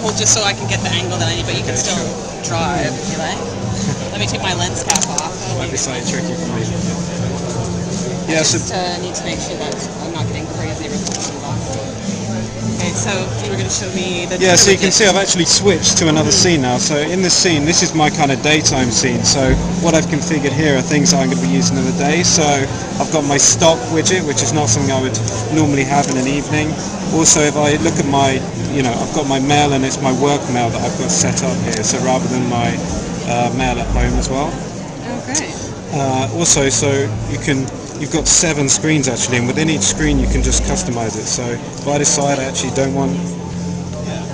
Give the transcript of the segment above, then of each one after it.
Well, just so I can get the angle that I need, but you can still drive if you like. Let me take my lens cap off. Might be slightly tricky for me. Yeah, so need to make sure that I'm not getting crazy resolution off. Okay, so you were going to show me the... yeah, so you can see I've actually switched to another scene now. So in this scene, this is my kind of daytime scene. So what I've configured here are things that I'm going to be using in the day. So I've got my stock widget, which is not something I would normally have in an evening. Also, if I look at my, I've got my mail and it's my work mail that I've got set up here. So rather than my mail at home as well. Okay. Also, so you've got 7 screens actually, and within each screen you can just customize it. So if I decide I actually don't want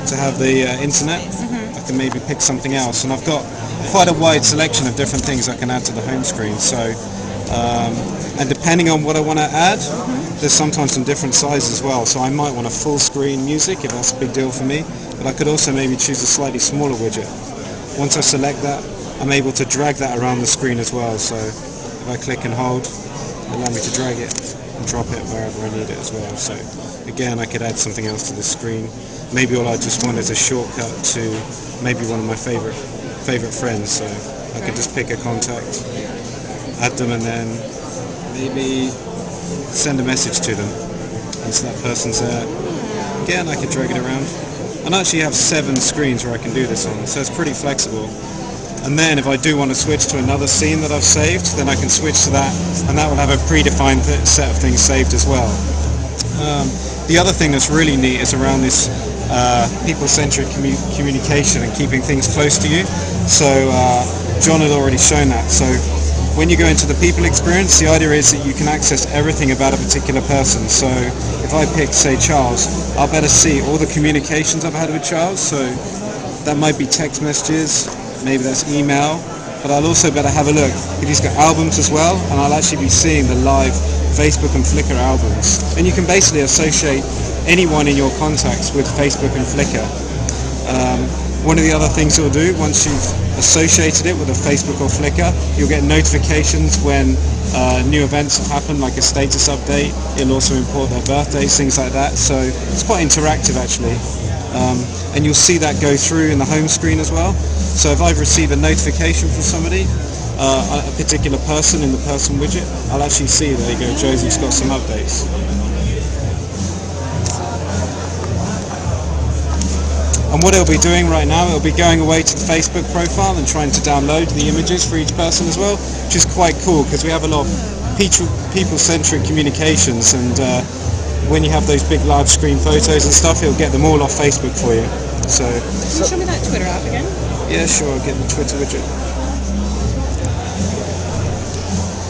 to have the internet, I can maybe pick something else. And I've got quite a wide selection of different things I can add to the home screen. So, and depending on what I want to add, there's sometimes some different sizes as well. So I might want a full screen music if that's a big deal for me, but I could also maybe choose a slightly smaller widget. Once I select that, I'm able to drag that around the screen as well. So if I click and hold, allow me to drag it and drop it wherever I need it as well. So again, I could add something else to the screen. Maybe all I just want is a shortcut to maybe one of my favorite friends. So I could just pick a contact, add them, and then maybe send a message to them. And so that person's there. Again, I could drag it around. And I actually have 7 screens where I can do this on, so it's pretty flexible. And then if I do want to switch to another scene that I've saved, then I can switch to that, and that will have a predefined set of things saved as well. The other thing that's really neat is around this people-centric communication and keeping things close to you. So John had already shown that. So when you go into the people experience, the idea is that you can access everything about a particular person. So if I pick, say, Charles, I'll better see all the communications I've had with Charles. So that might be text messages, maybe that's email, but I'll also better have a look if he's got albums as well, and I'll actually be seeing the live Facebook and Flickr albums. And you can basically associate anyone in your contacts with Facebook and Flickr. One of the other things you'll do once you've associated it with a Facebook or Flickr, you'll get notifications when new events have happened, like a status update. It'll also import their birthdays, things like that. So it's quite interactive actually. And you'll see that go through in the home screen as well. So if I've received a notification from somebody, a particular person in the person widget, I'll actually see, there you go, Josie's got some updates. And what it'll be doing right now, it'll be going away to the Facebook profile and trying to download the images for each person as well, which is quite cool because we have a lot of people-centric communications, and when you have those big large screen photos and stuff, it'll get them all off Facebook for you. So can you show me that Twitter app again? Yeah, sure, I'll get the Twitter widget.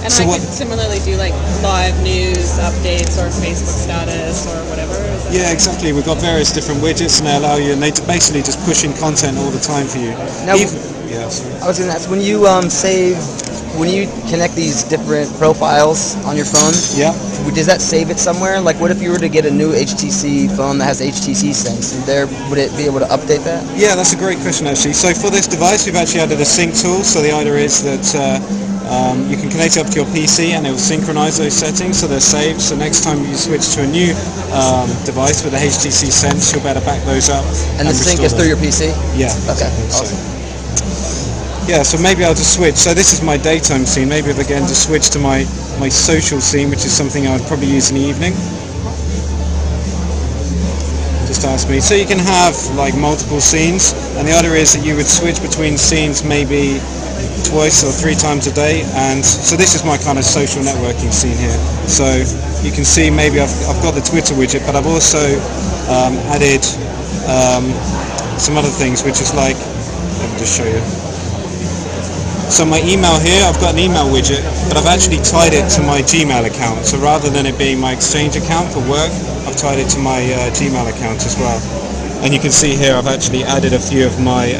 And so I could similarly do like live news updates or Facebook status or whatever? Yeah, exactly. We've got various different widgets, and they allow you, and they basically just push in content all the time for you. Now, I was going to ask, when you when you connect these different profiles on your phone, does that save it somewhere? Like, what if you were to get a new HTC phone that has HTC syncs? Would it be able to update that? Yeah, that's a great question actually. So for this device, we've actually added a sync tool. So the idea is that you can connect it up to your PC and it will synchronize those settings so they're saved. So next time you switch to a new device with a HTC Sense, you'll better back those up. And the sync is through your PC? Yeah. Okay, awesome. Yeah, so maybe I'll just switch. So this is my daytime scene. Maybe if again just switch to my social scene, which is something I would probably use in the evening. Just ask me. So you can have like multiple scenes, and the idea is that you would switch between scenes maybe twice or 3 times a day. And so this is my kind of social networking scene here. So you can see maybe I've got the Twitter widget, but I've also added some other things, which is like, let me just show you. So my email here, I've got an email widget, but I've actually tied it to my Gmail account. So rather than it being my Exchange account for work, I've tied it to my Gmail account as well. And you can see here I've actually added a few of my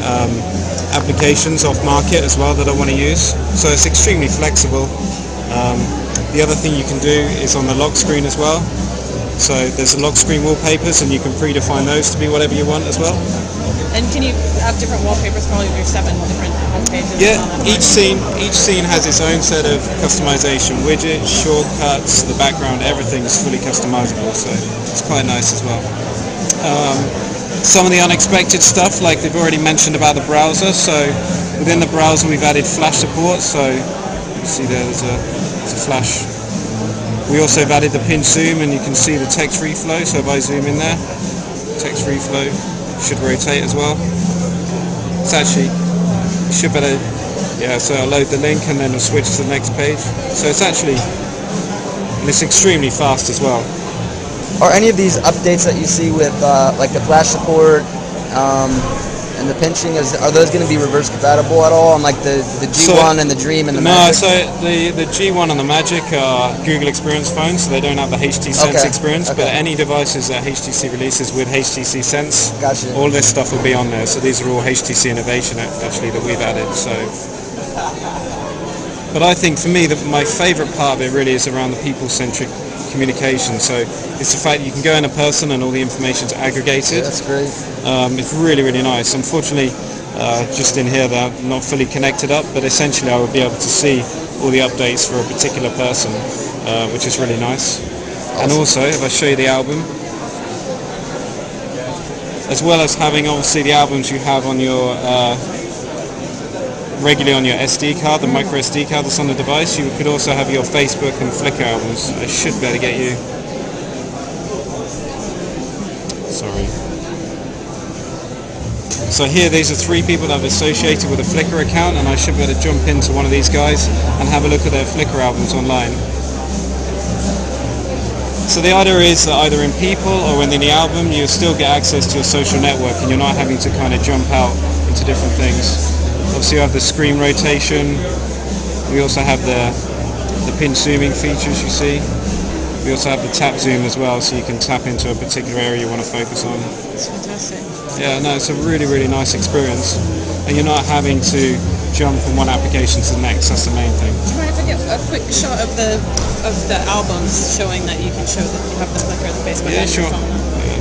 applications off market as well that I want to use. So it's extremely flexible. The other thing you can do is on the lock screen as well. So there's the lock screen wallpapers, and you can predefine those to be whatever you want as well. And can you have different wallpapers for all of your 7 different home pages? Yeah, each scene has its own set of customization widgets, shortcuts, the background, everything's fully customizable, so it's quite nice as well. some of the unexpected stuff, like they've already mentioned about the browser. So within the browser we've added Flash support. So you see there's a Flash. We also have added the pinch zoom, and you can see the text reflow. So if I zoom in there, text reflow should rotate as well. It's actually, you should better, yeah, so I'll load the link and then I'll switch to the next page. So it's actually, and it's extremely fast as well. Are any of these updates that you see with like the Flash support and the pinching, are those going to be reverse compatible at all on like the G1 and the Dream and the Magic? No, so the G1 and the Magic are Google Experience phones, so they don't have the HTC Sense experience, but any devices that HTC releases with HTC Sense, gotcha. All this stuff will be on there. So these are all HTC innovation actually that we've added. So, but I think for me my favorite part of it really is around the people-centric communication. So it's the fact that you can go in a person and all the information's aggregated. Yeah, that's great. It's really, really nice. Unfortunately, just in here they're not fully connected up, but essentially I would be able to see all the updates for a particular person, which is really nice. Awesome. And also, if I show you the album, as well as having obviously the albums you have on your regularly on your SD card, the micro SD card that's on the device, you could also have your Facebook and Flickr albums. I should be able to get you. Sorry. So here, these are 3 people that I've associated with a Flickr account, and I should be able to jump into one of these guys and have a look at their Flickr albums online. So the idea is that either in people or within the album, you still get access to your social network, and you're not having to kind of jump out into different things. Obviously you have the screen rotation. We also have the pinch zooming features you see. We also have the tap zoom as well, so you can tap into a particular area you want to focus on. It's fantastic. Yeah, no, it's a really, really nice experience. And you're not having to jump from one application to the next. That's the main thing. Do you mind if I get a quick shot of the albums showing that you can show that you have the Flickr, the Facebook, yeah, and sure. your phone? Yeah.